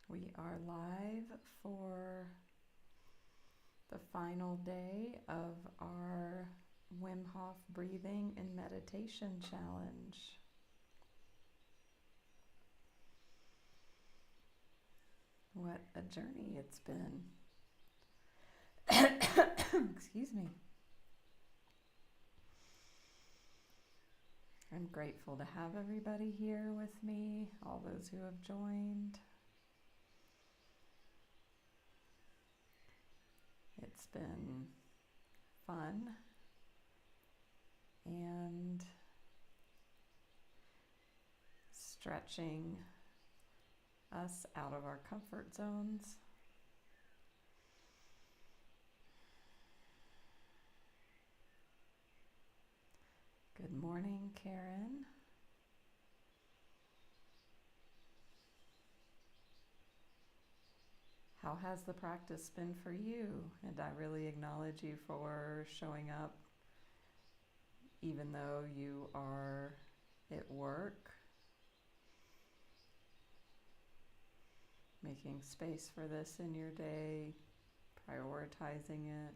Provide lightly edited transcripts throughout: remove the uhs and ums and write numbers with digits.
We are live for the final day of our Wim Hof breathing and meditation challenge. What a journey it's been. Excuse me. I'm grateful to have everybody here with me, all those who have joined. It's been fun and stretching us out of our comfort zones. Good morning, Karen. How has the practice been for you? And I really acknowledge you for showing up even though you are at work, making space for this in your day, prioritizing it.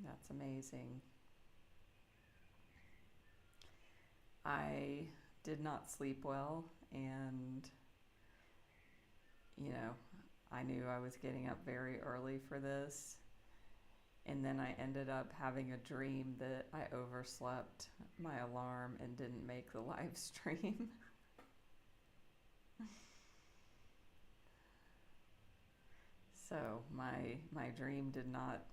That's amazing. I did not sleep well, and I knew I was getting up very early for this, and then I ended up having a dream that I overslept my alarm and didn't make the live stream. So my dream did not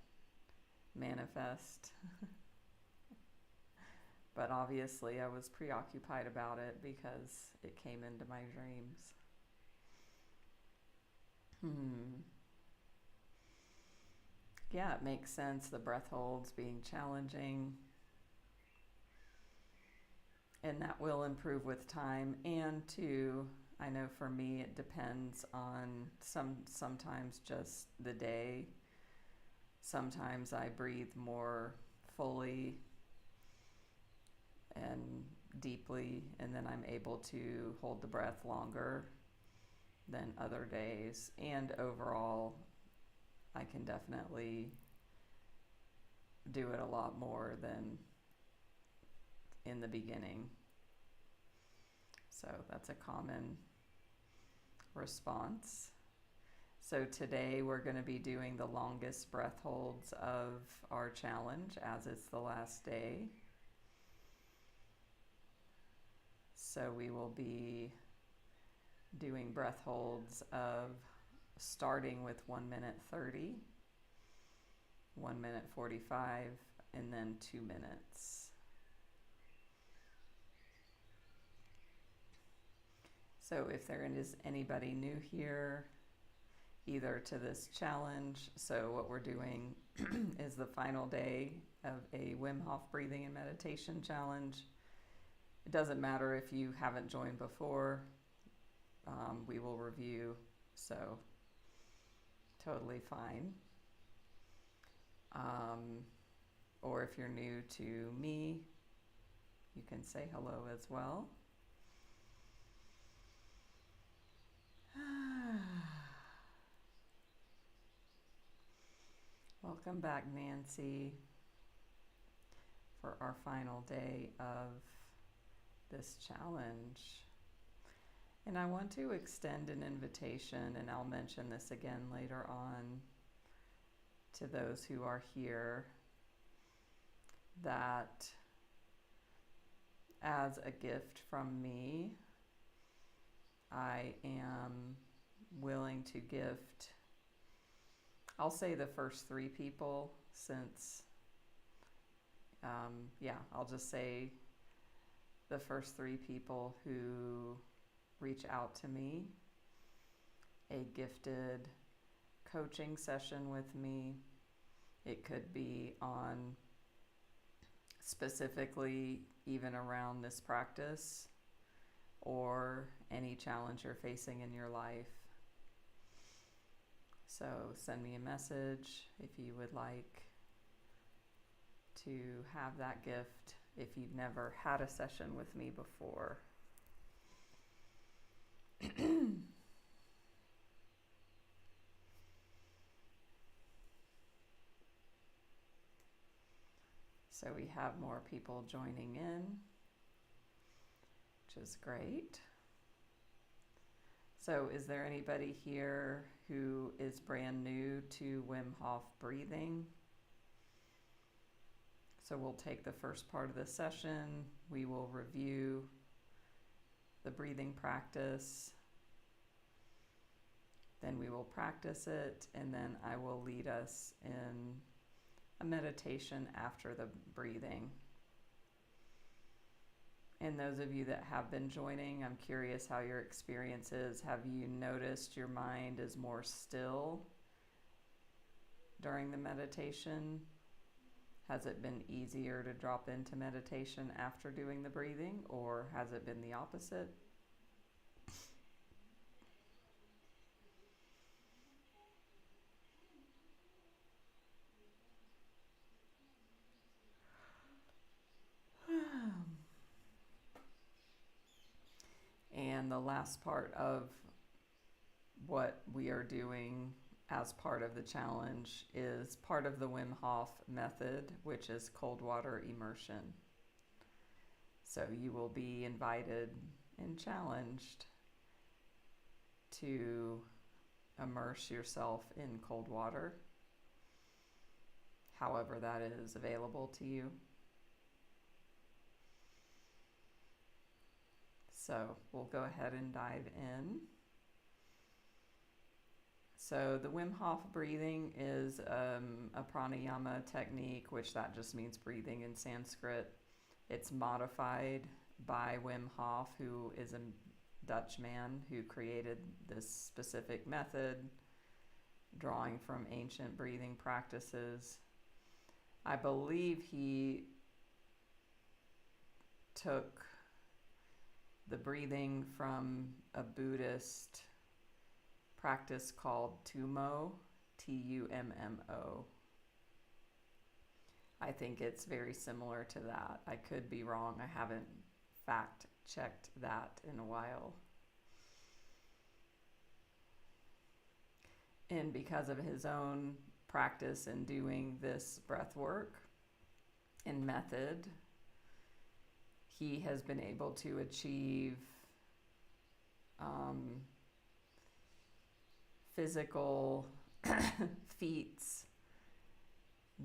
manifest. But obviously I was preoccupied about it because it came into my dreams. Yeah, it makes sense, the breath holds being challenging. And that will improve with time. And too, I know for me it depends on sometimes just the day. Sometimes I breathe more fully and deeply, and then I'm able to hold the breath longer than other days. And overall, I can definitely do it a lot more than in the beginning. So that's a common response. So today we're going to be doing the longest breath holds of our challenge, as it's the last day. So we will be doing breath holds of starting with 1 minute 30, 1 minute 45, and then 2 minutes. So if there is anybody new here, either to this challenge, so what we're doing is the final day of a Wim Hof breathing and meditation challenge. It doesn't matter if you haven't joined before, we will review, so totally fine. Or if you're new to me, you can say hello as well. Welcome back, Nancy, for our final day of this challenge. And I want to extend an invitation, and I'll mention this again later on, to those who are here, that as a gift from me, I am willing to gift, I'll say the first 3 people, since, I'll just say the first 3 people who reach out to me, a gifted coaching session with me. It could be on specifically even around this practice or any challenge you're facing in your life. So send me a message if you would like to have that gift if you've never had a session with me before. So we have more people joining in, which is great. So is there anybody here who is brand new to Wim Hof breathing? So we'll take the first part of the session. We will review the breathing practice. Then we will practice it, and then I will lead us in a meditation after the breathing. And those of you that have been joining, I'm curious how your experience is. Have you noticed your mind is more still during the meditation? Has it been easier to drop into meditation after doing the breathing, or has it been the opposite? And the last part of what we are doing as part of the challenge is part of the Wim Hof method, which is cold water immersion. So you will be invited and challenged to immerse yourself in cold water, however that is available to you. So we'll go ahead and dive in. So the Wim Hof breathing is a pranayama technique, which that just means breathing in Sanskrit. It's modified by Wim Hof, who is a Dutch man who created this specific method, drawing from ancient breathing practices. I believe he took the breathing from a Buddhist practice called Tummo, T-U-M-M-O. I think it's very similar to that. I could be wrong. I haven't fact checked that in a while. And because of his own practice in doing this breath work and method, he has been able to achieve physical feats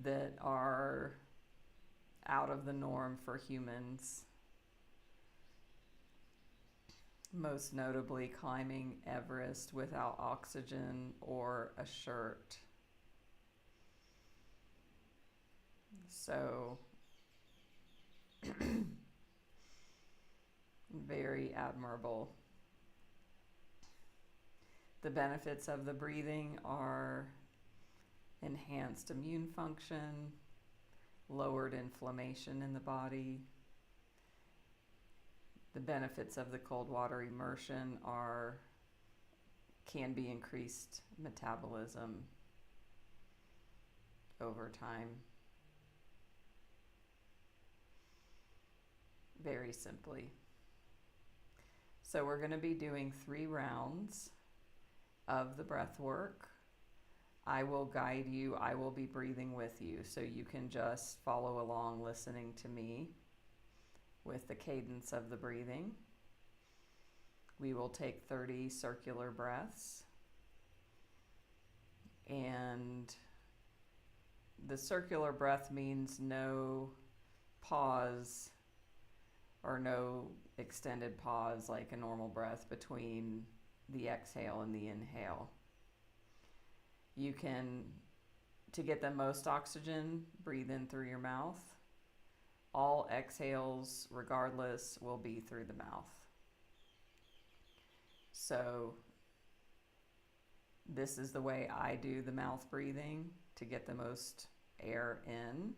that are out of the norm for humans. Most notably, climbing Everest without oxygen or a shirt. So, very admirable. The benefits of the breathing are enhanced immune function, lowered inflammation in the body. The benefits of the cold water immersion can be increased metabolism over time. Very simply. So we're going to be doing 3 rounds of the breath work. I will guide you. I will be breathing with you, so you can just follow along listening to me with the cadence of the breathing. We will take 30 circular breaths, and the circular breath means no pause or no extended pause like a normal breath between the exhale and the inhale. You can, to get the most oxygen, breathe in through your mouth. All exhales, regardless, will be through the mouth. So this is the way I do the mouth breathing to get the most air in.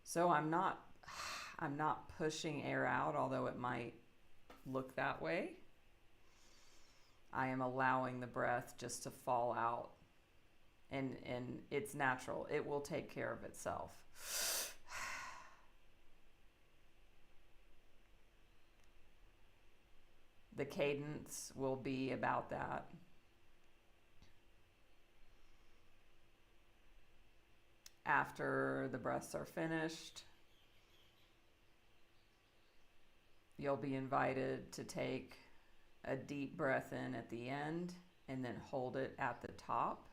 So I'm not pushing air out, although it might look that way. I am allowing the breath just to fall out. And it's natural. It will take care of itself. The cadence will be about that. After the breaths are finished, you'll be invited to take a deep breath in at the end and then hold it at the top.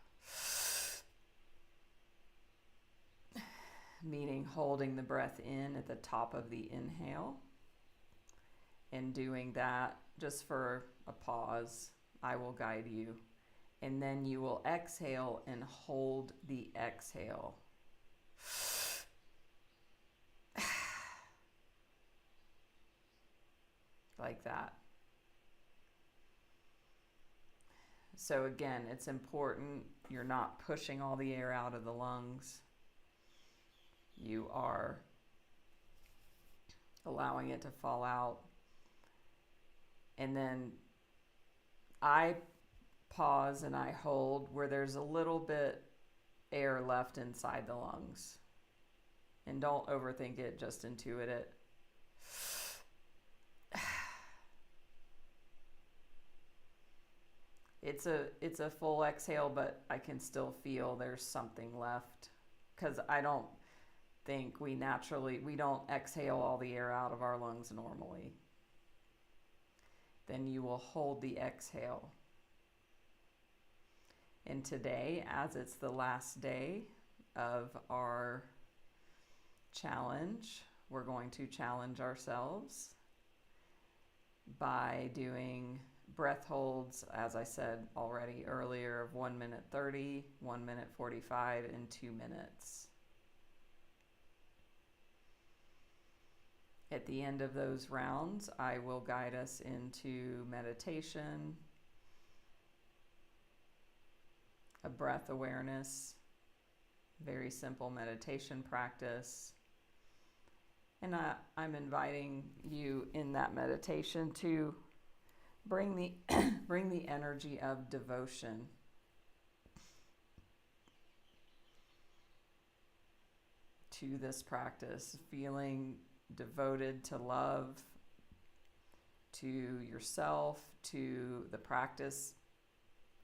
Meaning holding the breath in at the top of the inhale and doing that just for a pause. I will guide you. And then you will exhale and hold the exhale. Like that. So again, it's important you're not pushing all the air out of the lungs. You are allowing it to fall out. And then I pause and I hold where there's a little bit air left inside the lungs. And don't overthink it, just intuit it. It's a full exhale, but I can still feel there's something left, because I don't think we don't exhale all the air out of our lungs normally. Then you will hold the exhale. And today, as it's the last day of our challenge, we're going to challenge ourselves by doing breath holds, as I said already earlier, of 1 minute 30, 1 minute 45, and 2 minutes. At the end of those rounds, I will guide us into meditation, a breath awareness, very simple meditation practice. And I'm inviting you in that meditation to bring the energy of devotion. To this practice, feeling devoted to love, to yourself, to the practice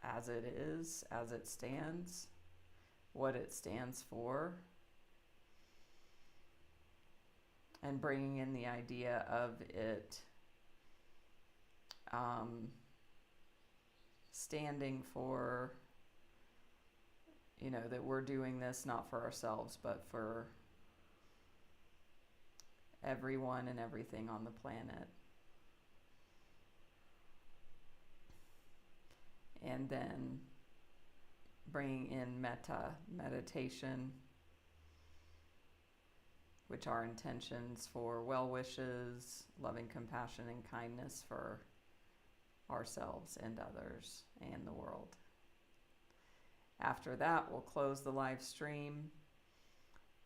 as it is, as it stands, what it stands for, and bringing in the idea of it standing for, that we're doing this not for ourselves, but for everyone and everything on the planet. And then bringing in metta, meditation, which are intentions for well wishes, loving compassion and kindness for ourselves and others and the world. After that, we'll close the live stream,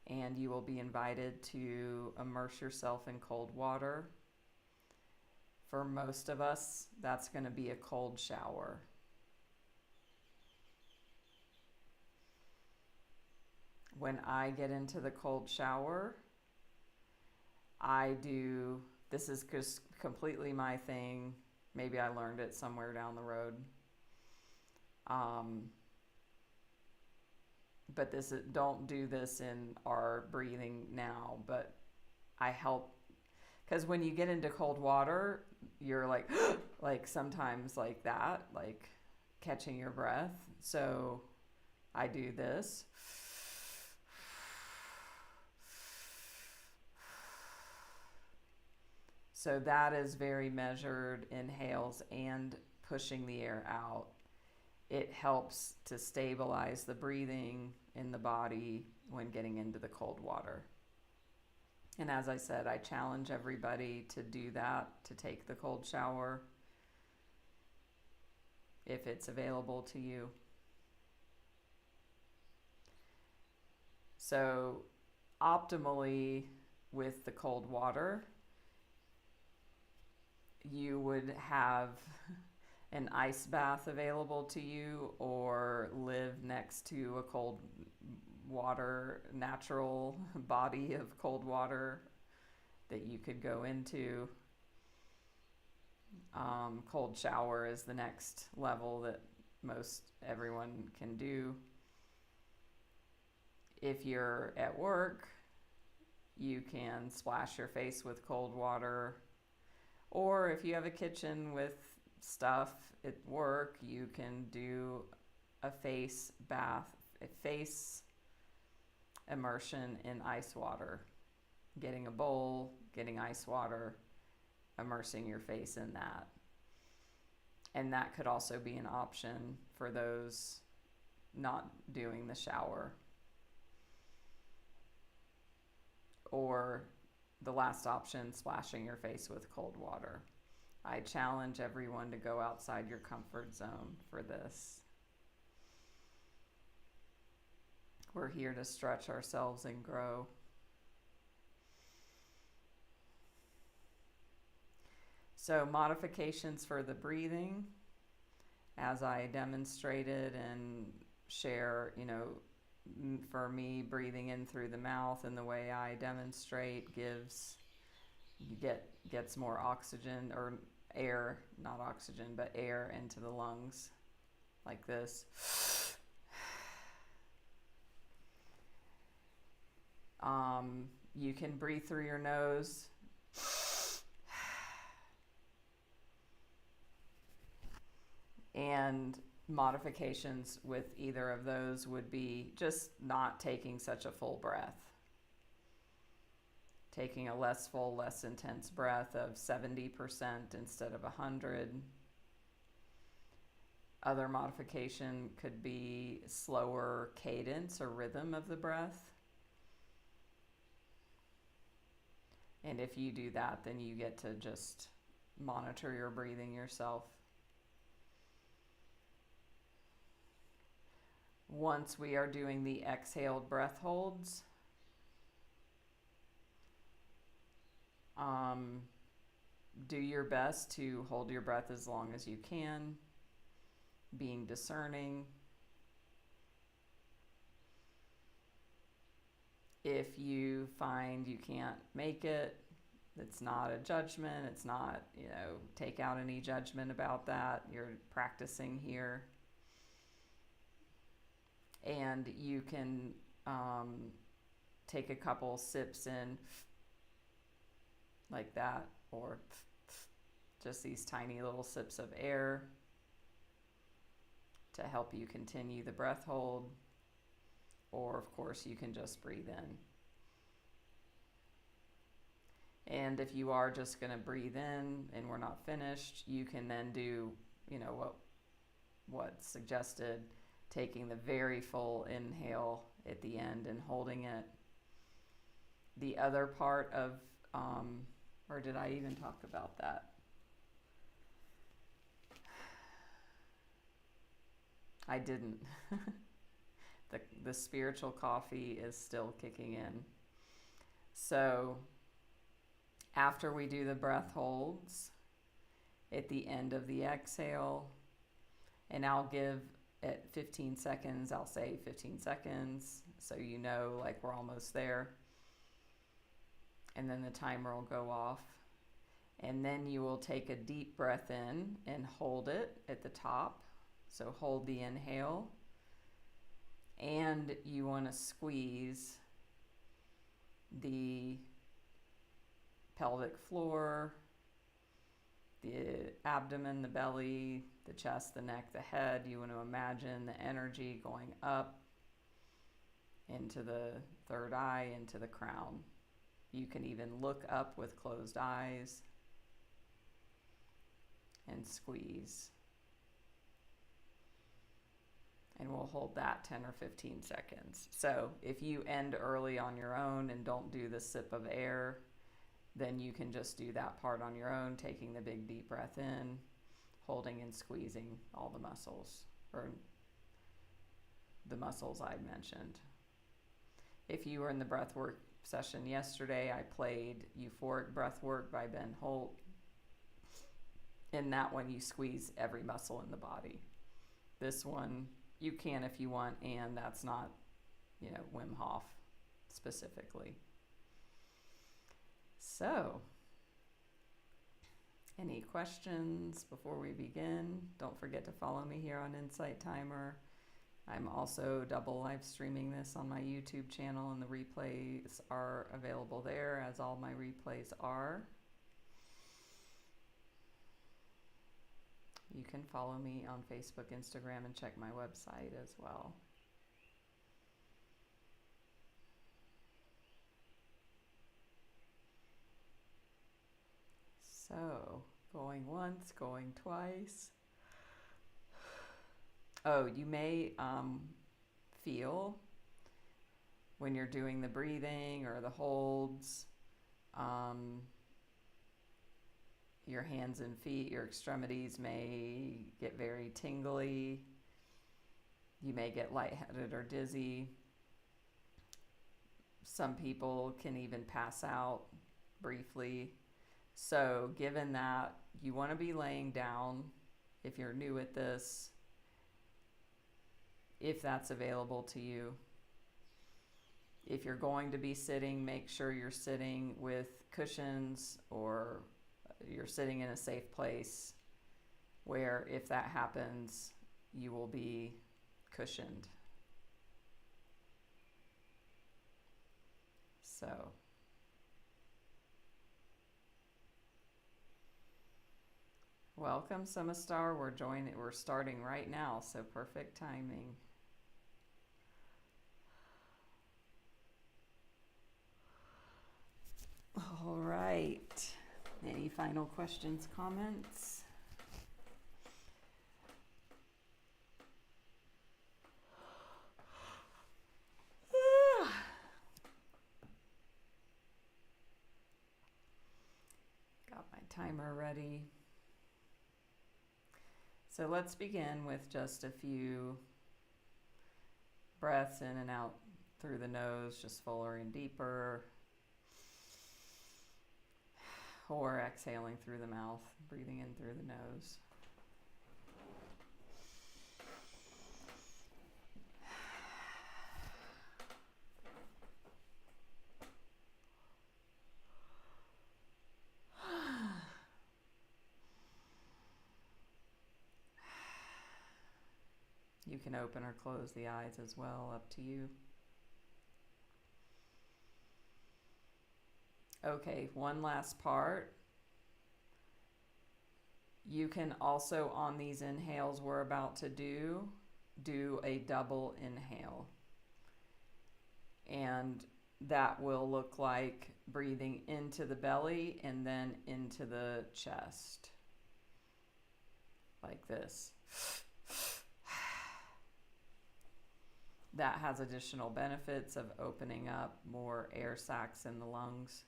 and you will be invited to immerse yourself in cold water. For most of us, that's going to be a cold shower. When I get into the cold shower, this is just completely my thing. Maybe I learned it somewhere down the road. But don't do this in our breathing now, but I help, because when you get into cold water, you're like, like sometimes like that, like catching your breath. So I do this. So that is very measured inhales and pushing the air out. It helps to stabilize the breathing in the body when getting into the cold water. And as I said, I challenge everybody to do that, to take the cold shower if it's available to you. So optimally, with the cold water, you would have an ice bath available to you, or live next to a cold water, natural body of cold water that you could go into. Cold shower is the next level that most everyone can do. If you're at work, you can splash your face with cold water, or if you have a kitchen with stuff at work, you can do a face bath, a face immersion in ice water. Getting a bowl, getting ice water, immersing your face in that. And that could also be an option for those not doing the shower. Or the last option, splashing your face with cold water. I challenge everyone to go outside your comfort zone for this. We're here to stretch ourselves and grow. So modifications for the breathing, as I demonstrated and share, for me, breathing in through the mouth and the way I demonstrate gets more oxygen, or air, not oxygen, but air into the lungs, like this. You can breathe through your nose. And modifications with either of those would be just not taking such a full breath. Taking a less full, less intense breath of 70% instead of 100. Other modification could be slower cadence or rhythm of the breath. And if you do that, then you get to just monitor your breathing yourself. Once we are doing the exhaled breath holds, do your best to hold your breath as long as you can, being discerning. If you find you can't make it, it's not a judgment. It's not, take out any judgment about that. You're practicing here. And you can take a couple sips in like that, or just these tiny little sips of air to help you continue the breath hold. Or of course you can just breathe in. And if you are just going to breathe in and we're not finished, you can then do, what's suggested, taking the very full inhale at the end and holding it. The other part of, or did I even talk about that? I didn't. The spiritual coffee is still kicking in. So after we do the breath holds, at the end of the exhale, and I'll give at 15 seconds, I'll say 15 seconds, so like we're almost there. And then the timer will go off. And then you will take a deep breath in and hold it at the top. So hold the inhale. And you want to squeeze the pelvic floor, the abdomen, the belly, the chest, the neck, the head. You want to imagine the energy going up into the third eye, into the crown. You can even look up with closed eyes and squeeze. And we'll hold that 10 or 15 seconds. So if you end early on your own and don't do the sip of air, then you can just do that part on your own, taking the big deep breath in, holding and squeezing all the muscles, or the muscles I mentioned. If you were in the breathwork session yesterday, I played Euphoric Breathwork by Ben Holt. In that one, you squeeze every muscle in the body. This one, you can if you want, and that's not, Wim Hof specifically. So, any questions before we begin? Don't forget to follow me here on Insight Timer. I'm also double live streaming this on my YouTube channel, and the replays are available there, as all my replays are. You can follow me on Facebook, Instagram, and check my website as well. So, going once, going twice. Oh, you may feel when you're doing the breathing or the holds, your hands and feet, your extremities may get very tingly. You may get lightheaded or dizzy. Some people can even pass out briefly. So given that, you want to be laying down if you're new at this, if that's available to you. If you're going to be sitting, make sure you're sitting with cushions, or you're sitting in a safe place where if that happens, you will be cushioned. So, welcome, Sumastar. We're starting right now, so perfect timing. All right. Any final questions, comments? Got my timer ready. So let's begin with just a few breaths in and out through the nose, just fuller and deeper. Or exhaling through the mouth, breathing in through the nose. You can open or close the eyes as well, up to you. Okay, one last part. You can also, on these inhales we're about to do a double inhale. And that will look like breathing into the belly and then into the chest. Like this. That has additional benefits of opening up more air sacs in the lungs.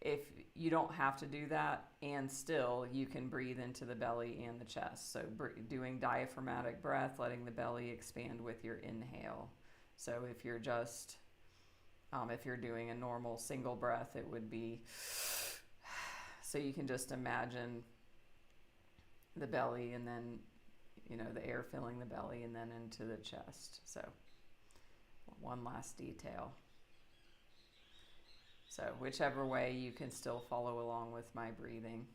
If you don't have to do that, and still you can breathe into the belly and the chest. So doing diaphragmatic breath, letting the belly expand with your inhale. So if you're just, if you're doing a normal single breath, it would be, so you can just imagine the belly and then, the air filling the belly and then into the chest. So one last detail. So whichever way, you can still follow along with my breathing.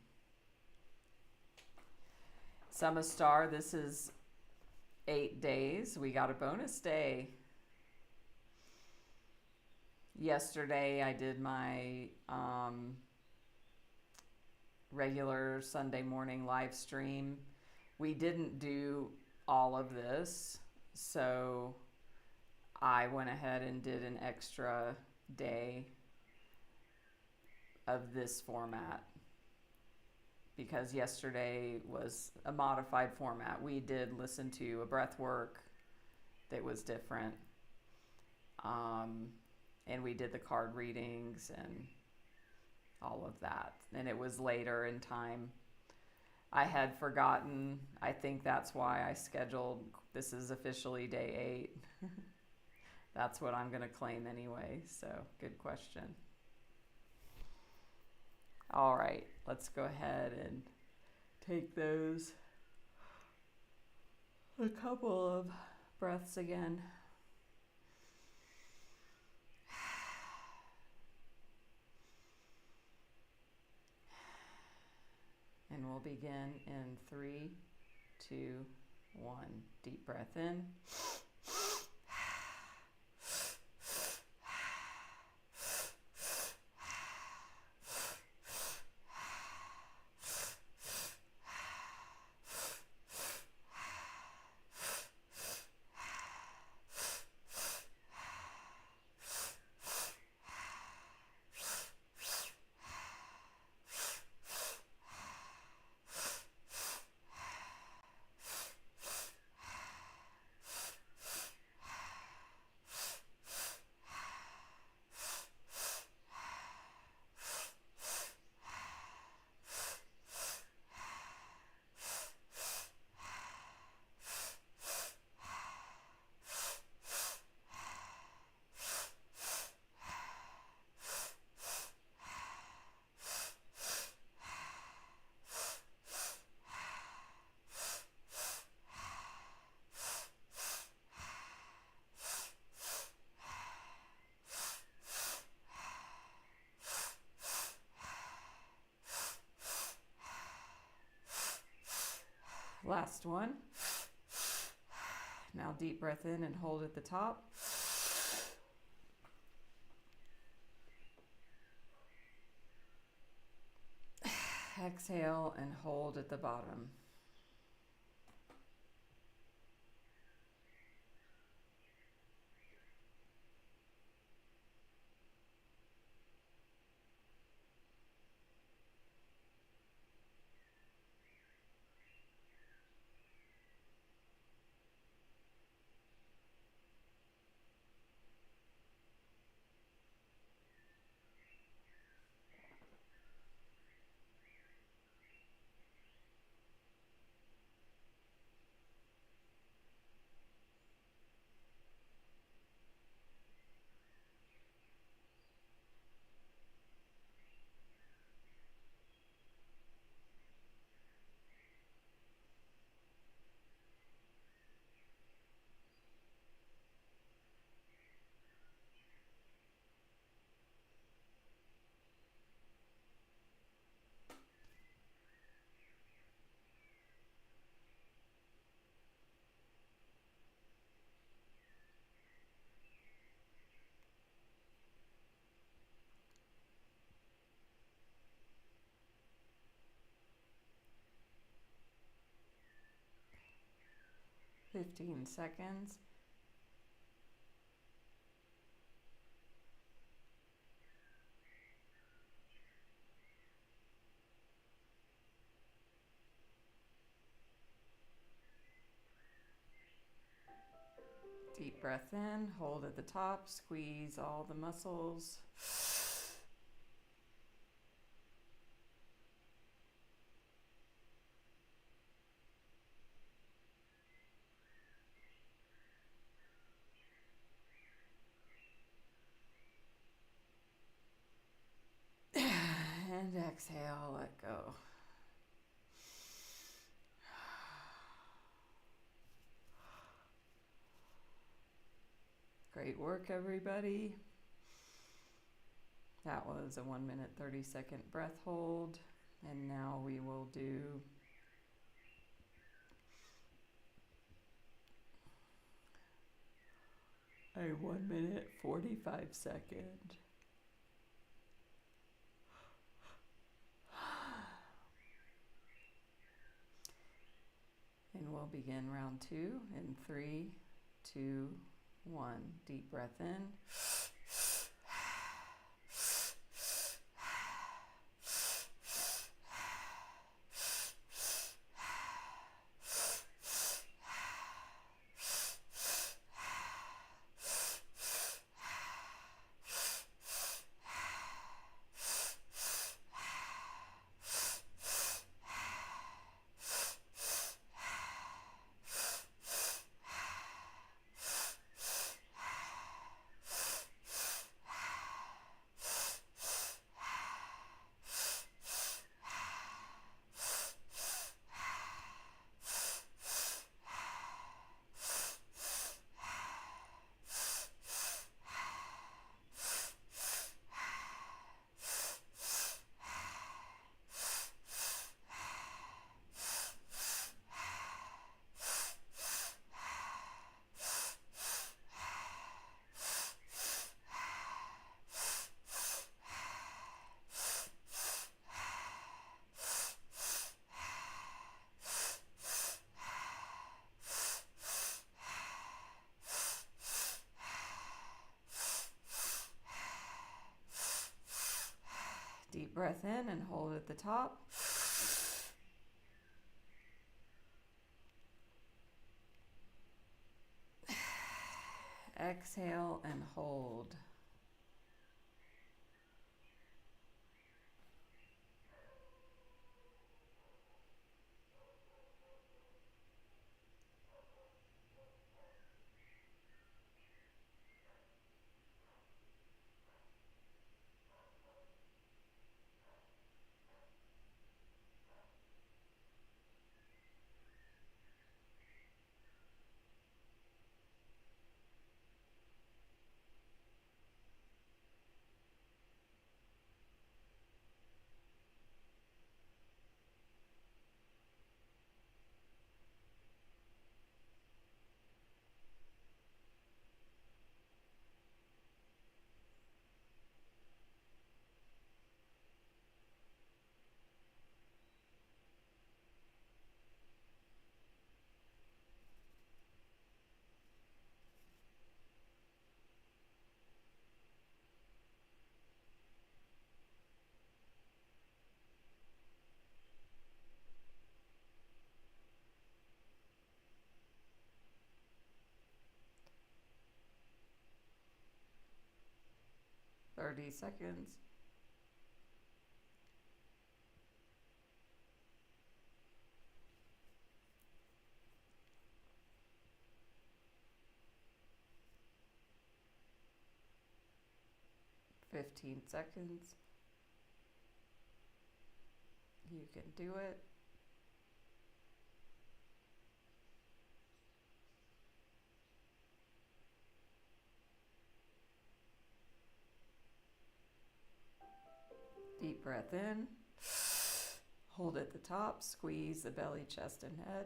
Sumastar, this is 8 days. We got a bonus day. Yesterday I did my regular Sunday morning live stream. We didn't do all of this, so I went ahead and did an extra day of this format because yesterday was a modified format. We did listen to a breath work that was different, and we did the card readings and all of that, and it was later in time. I had forgotten. I think that's why I scheduled, this is officially day 8. That's what I'm going to claim anyway, so good question. All right, let's go ahead and take those a couple of breaths again. And we'll begin in 3, 2, 1. Deep breath in. Last one. Now deep breath in and hold at the top. Exhale and hold at the bottom. Fifteen seconds. Deep breath in, hold at the top, squeeze all the muscles. And exhale, let go. Great work, everybody. That was a 1 minute, 30-second breath hold. And now we will do a 1 minute, 45-second. And we'll begin round 2 in 3, 2, 1. Deep breath in. Deep breath in and hold at the top. Exhale and hold. Seconds. Fifteen seconds. You can do it. Deep breath in. Hold at the top. Squeeze the belly, chest, and head.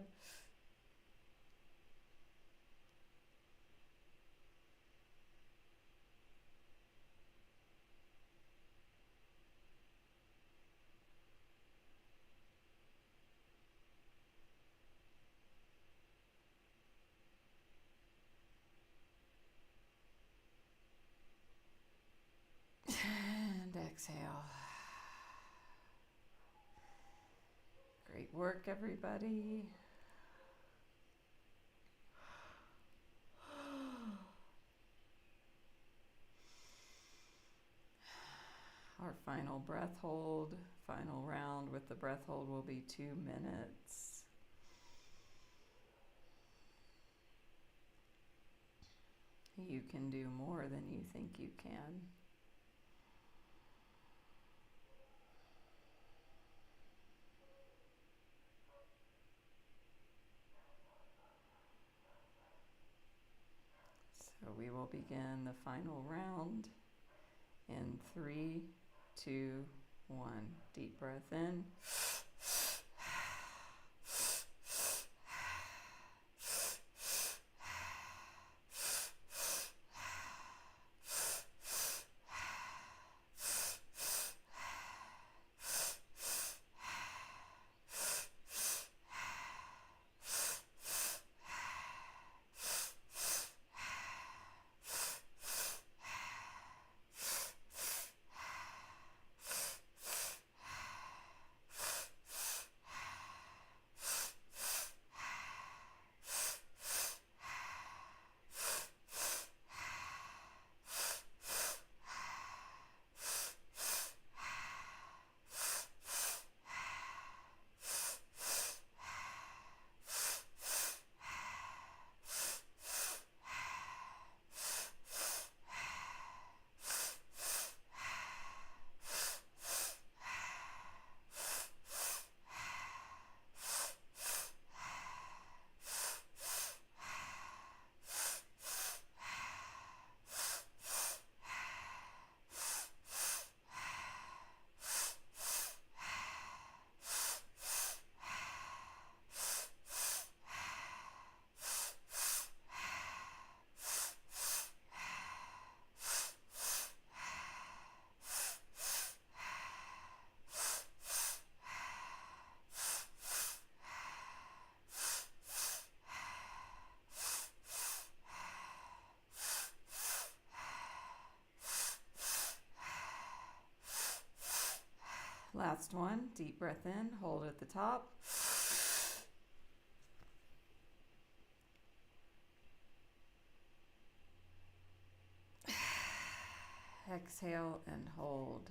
And exhale. Great work, everybody. Our final breath hold, final round with the breath hold will be 2 minutes. You can do more than you think you can. So we will begin the final round in 3, 2, 1. Deep breath in. Last one, deep breath in, hold at the top. Exhale and hold.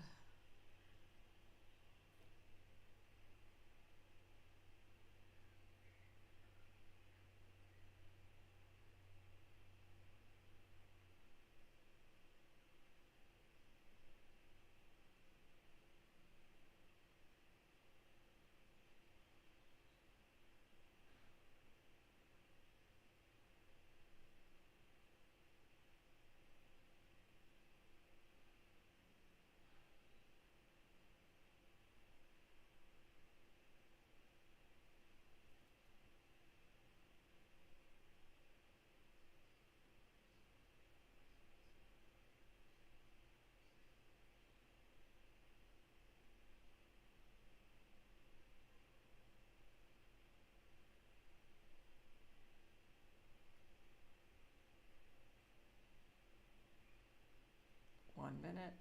One minute.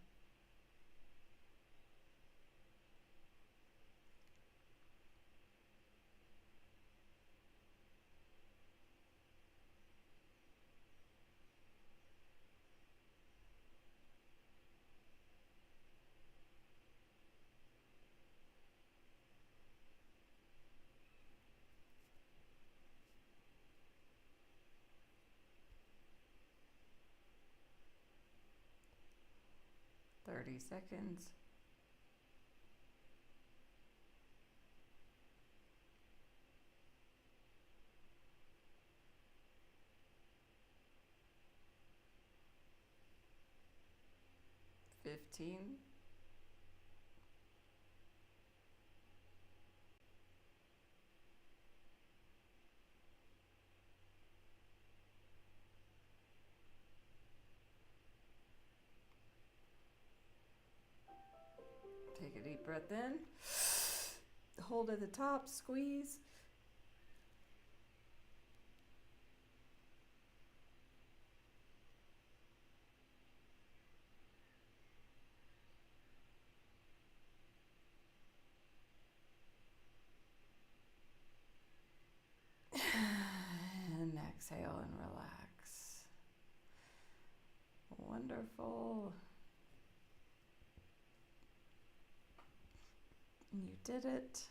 Thirty seconds. $15. Take a deep breath in. Hold at the top, squeeze. And exhale and relax. Wonderful. You did it.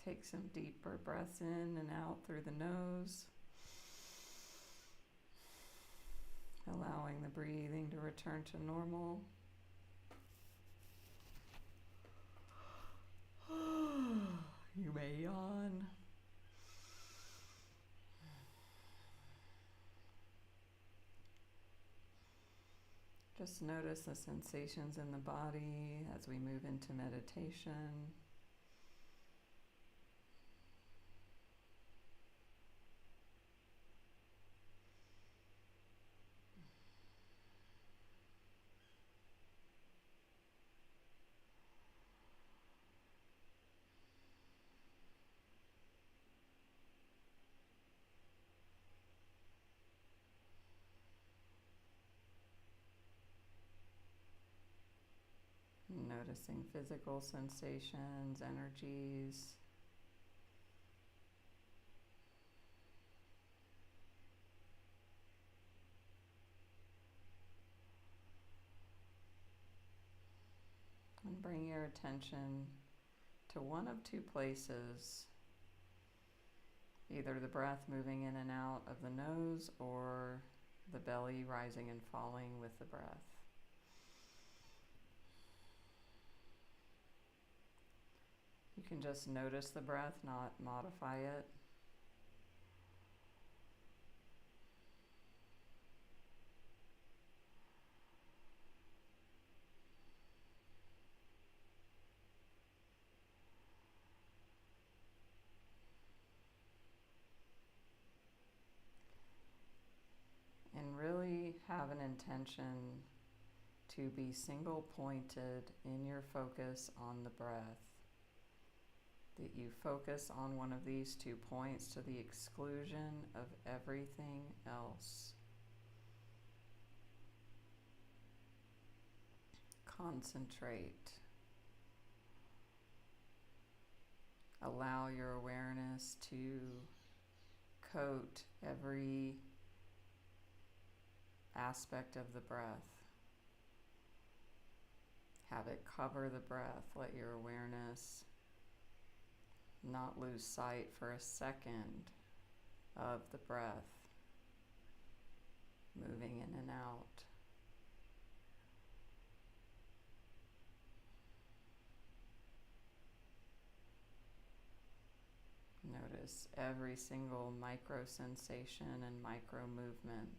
Take some deeper breaths in and out through the nose, allowing the breathing to return to normal. You may yawn. Just notice the sensations in the body as we move into meditation. Noticing physical sensations, energies. And bring your attention to one of two places, either the breath moving in and out of the nose or the belly rising and falling with the breath. You can just notice the breath, not modify it. And really have an intention to be single pointed in your focus on the breath. That you focus on one of these 2 points to the exclusion of everything else. concentrate. Allow your awareness to coat every aspect of the breath. Have it cover the breath. Let your awareness not lose sight for a second of the breath moving in and out. Notice every single micro sensation and micro movement.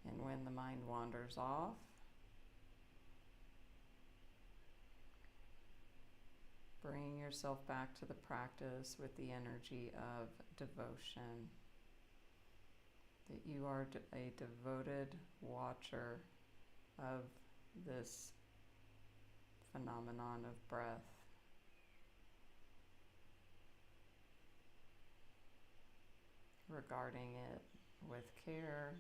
And when the mind wanders off, bring yourself back to the practice with the energy of devotion. That you are a devoted watcher of this phenomenon of breath. Regarding it with care.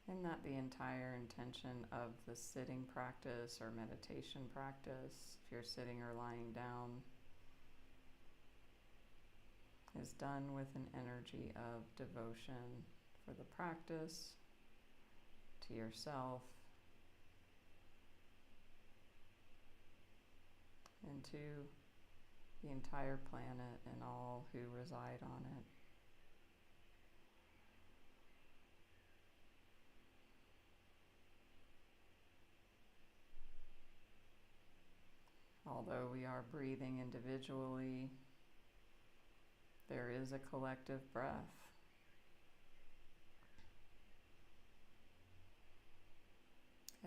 And that the entire intention of the sitting practice or meditation practice, if you're sitting or lying down, is done with an energy of devotion for the practice, to yourself, and to the entire planet and all who reside on it. Although we are breathing individually, there is a collective breath.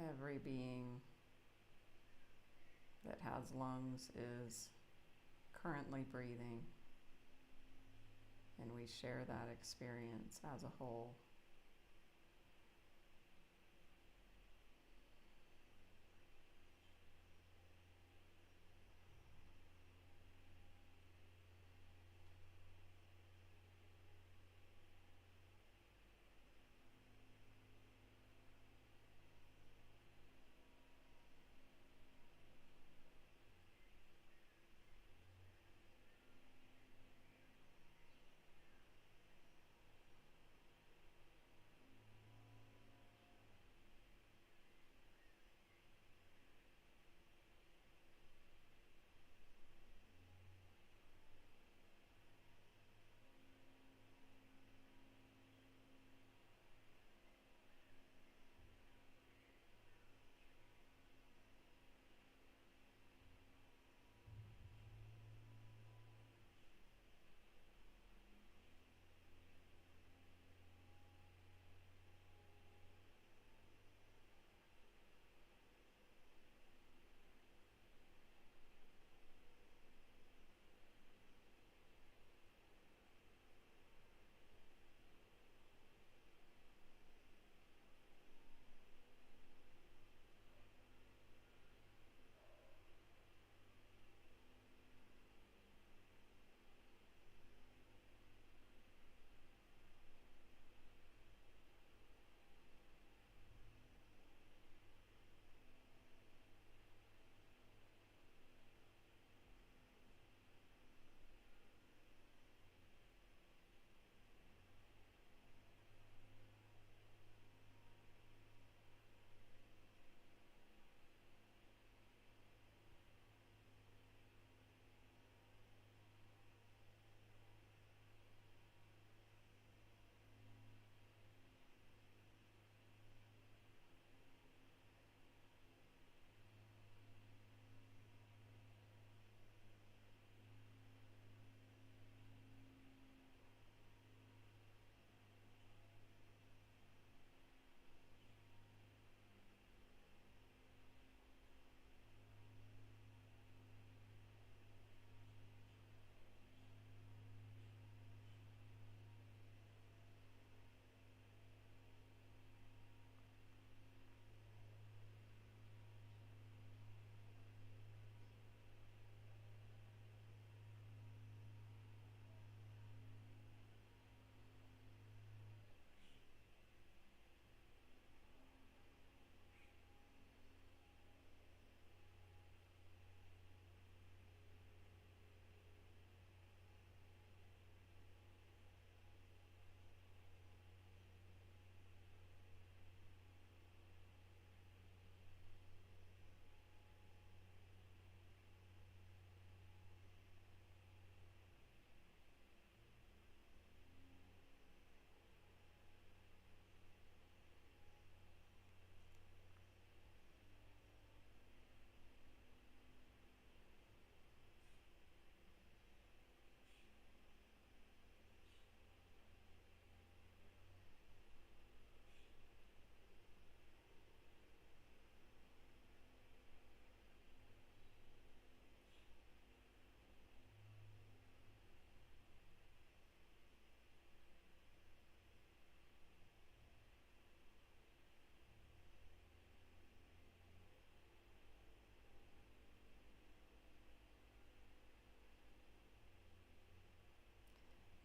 Every being that has lungs is currently breathing, and we share that experience as a whole.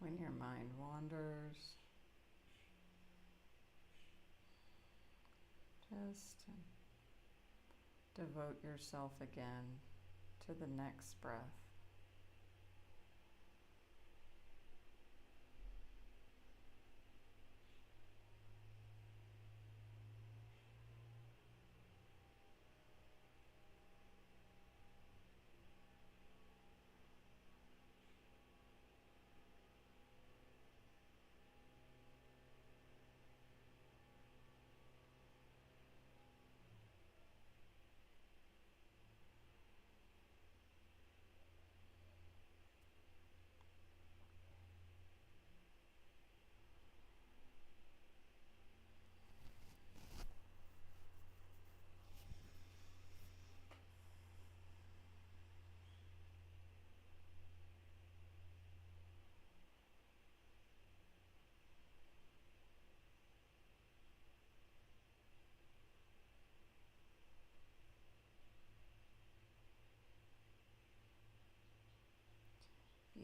When your mind wanders, just devote yourself again to the next breath.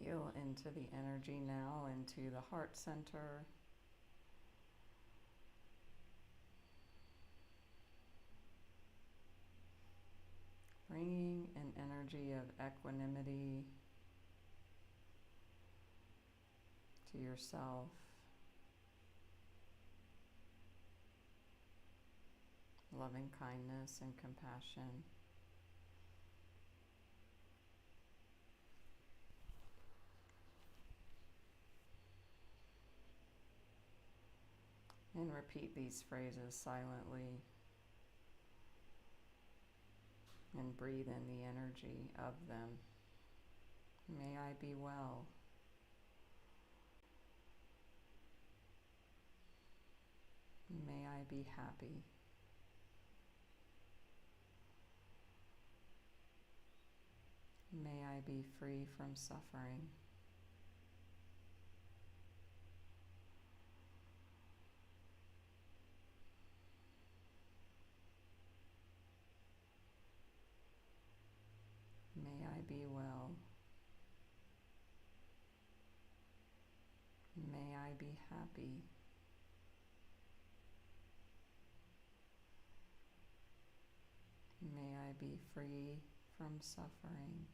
Feel into the energy now, into the heart center. Bringing an energy of equanimity to yourself. Loving kindness and compassion. And repeat these phrases silently. And breathe in the energy of them. May I be well. May I be happy. May I be free from suffering. May I be well. May I be happy. May I be free from suffering.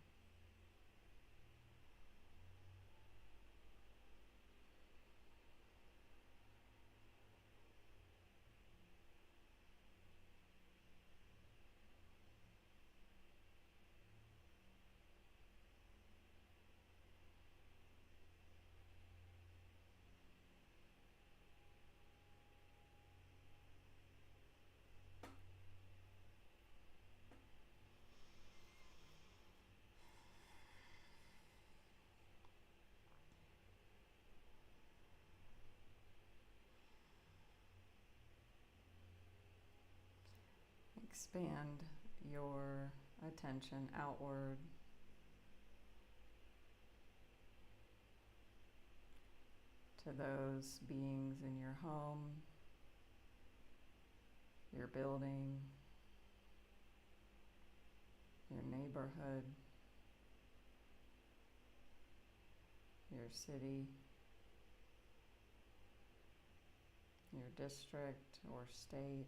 Expand your attention outward to those beings in your home, your building, your neighborhood, your city, your district or state,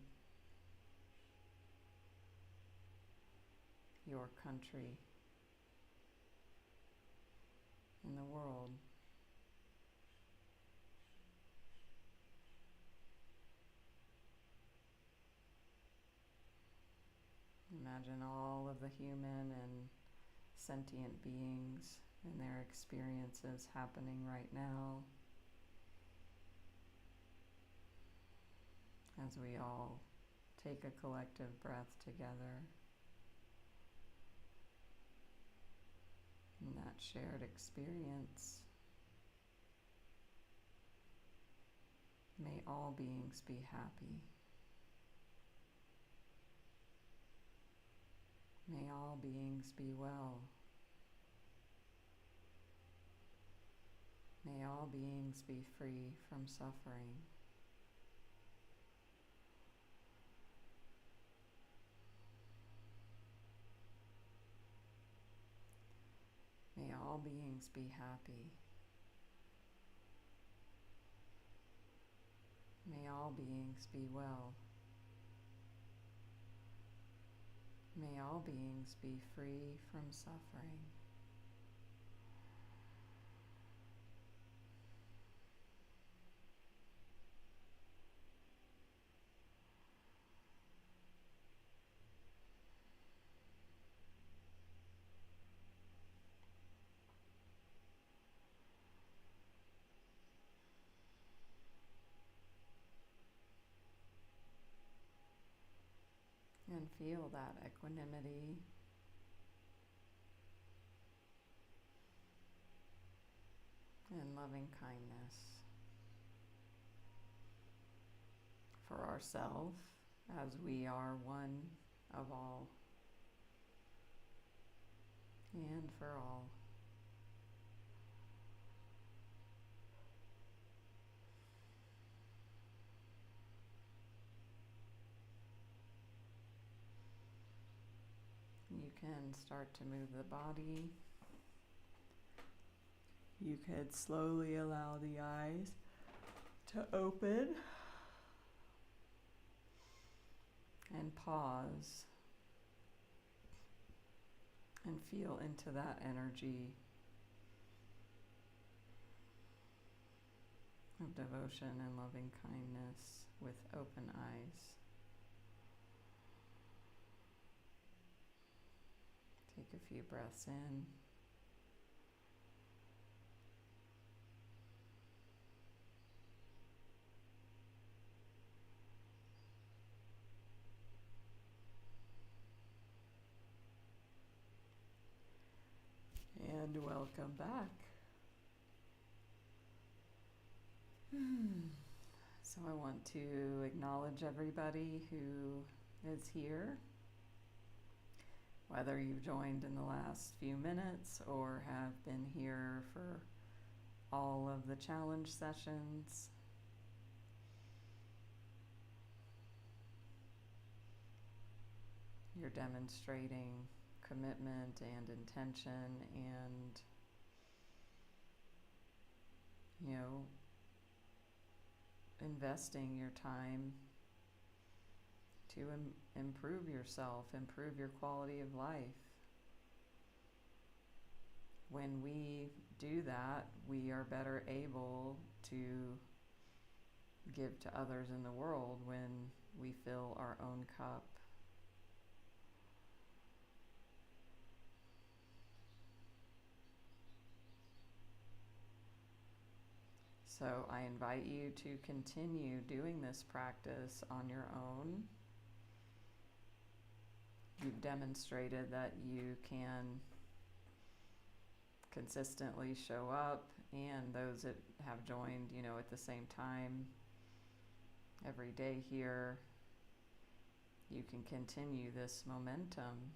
your country, and the world. Imagine all of the human and sentient beings and their experiences happening right now as we all take a collective breath together. In that shared experience, may all beings be happy. May all beings be well. May all beings be free from suffering. May all beings be happy. May all beings be well. May all beings be free from suffering. And feel that equanimity and loving kindness for ourselves as we are one of all and for all. You can start to move the body. You could slowly allow the eyes to open and pause and feel into that energy of devotion and loving kindness with open eyes. Take a few breaths in. And welcome back. So I want to acknowledge everybody who is here, whether you've joined in the last few minutes or have been here for all of the challenge sessions. You're demonstrating commitment and intention and, investing your time to improve yourself, improve your quality of life. When we do that, we are better able to give to others in the world when we fill our own cup. So I invite you to continue doing this practice on your own. You've demonstrated that you can consistently show up, and those that have joined, at the same time every day here, you can continue this momentum.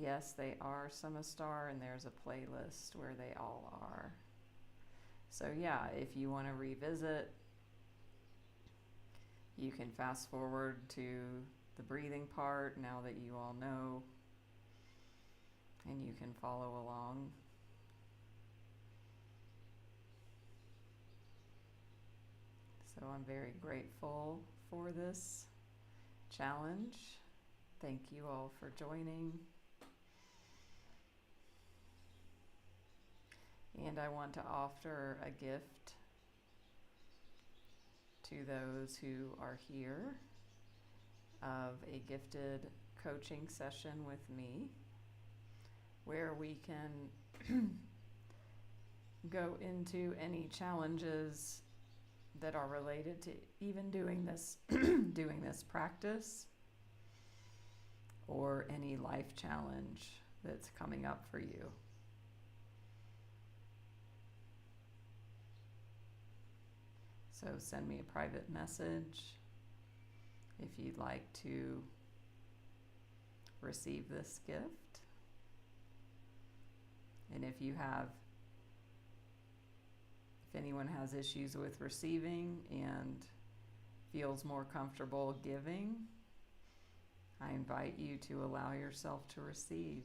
Yes, they are Samastar, and there's a playlist where they all are. So yeah, if you want to revisit, you can fast forward to the breathing part now that you all know, and you can follow along. So I'm very grateful for this challenge. Thank you all for joining. And I want to offer a gift to those who are here of a gifted coaching session with me where we can go into any challenges that are related to even doing this doing this practice, or any life challenge that's coming up for you. So send me a private message if you'd like to receive this gift. And if anyone has issues with receiving and feels more comfortable giving, I invite you to allow yourself to receive.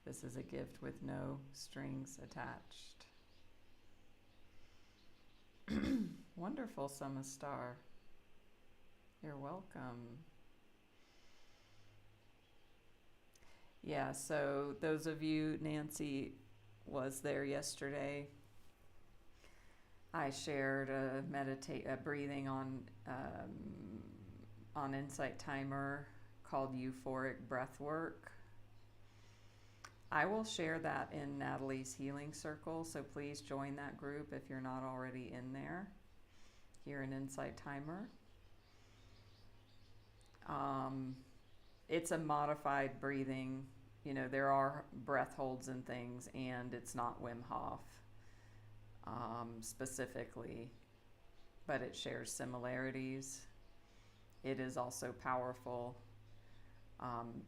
This is a gift with no strings attached. Wonderful, Summer Star. You're welcome. Yeah, so those of you, Nancy was there yesterday. I shared a breathing on Insight Timer called Euphoric Breathwork. I will share that in Natalie's Healing Circle, so please join that group if you're not already in there, here in Insight Timer. It's a modified breathing. You know, there are breath holds and things, and it's not Wim Hof specifically, but it shares similarities. It is also powerful.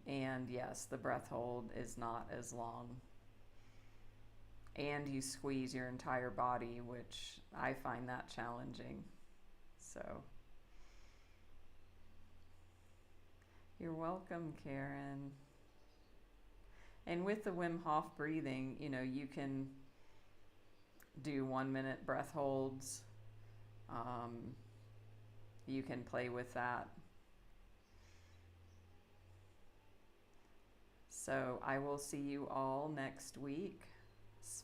And yes, the breath hold is not as long. And you squeeze your entire body, which I find that challenging. So, you're welcome, Karen. And with the Wim Hof breathing, you know, you can do 1 minute breath holds. You can play with that. So I will see you all next week,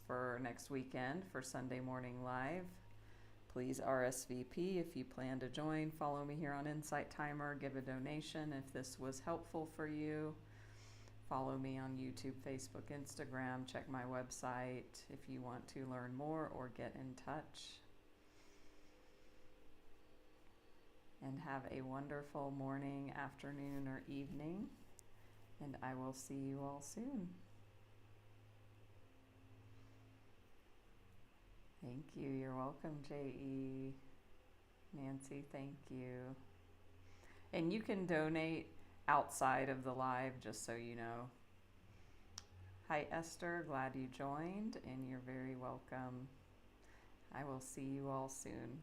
for next weekend, for Sunday Morning Live. Please RSVP if you plan to join. Follow me here on Insight Timer. Give a donation if this was helpful for you. Follow me on YouTube, Facebook, Instagram. Check my website if you want to learn more or get in touch. And have a wonderful morning, afternoon, or evening. And I will see you all soon. Thank you. You're welcome, J.E. Nancy, thank you. And you can donate outside of the live, just so you know. Hi, Esther. Glad you joined, and you're very welcome. I will see you all soon.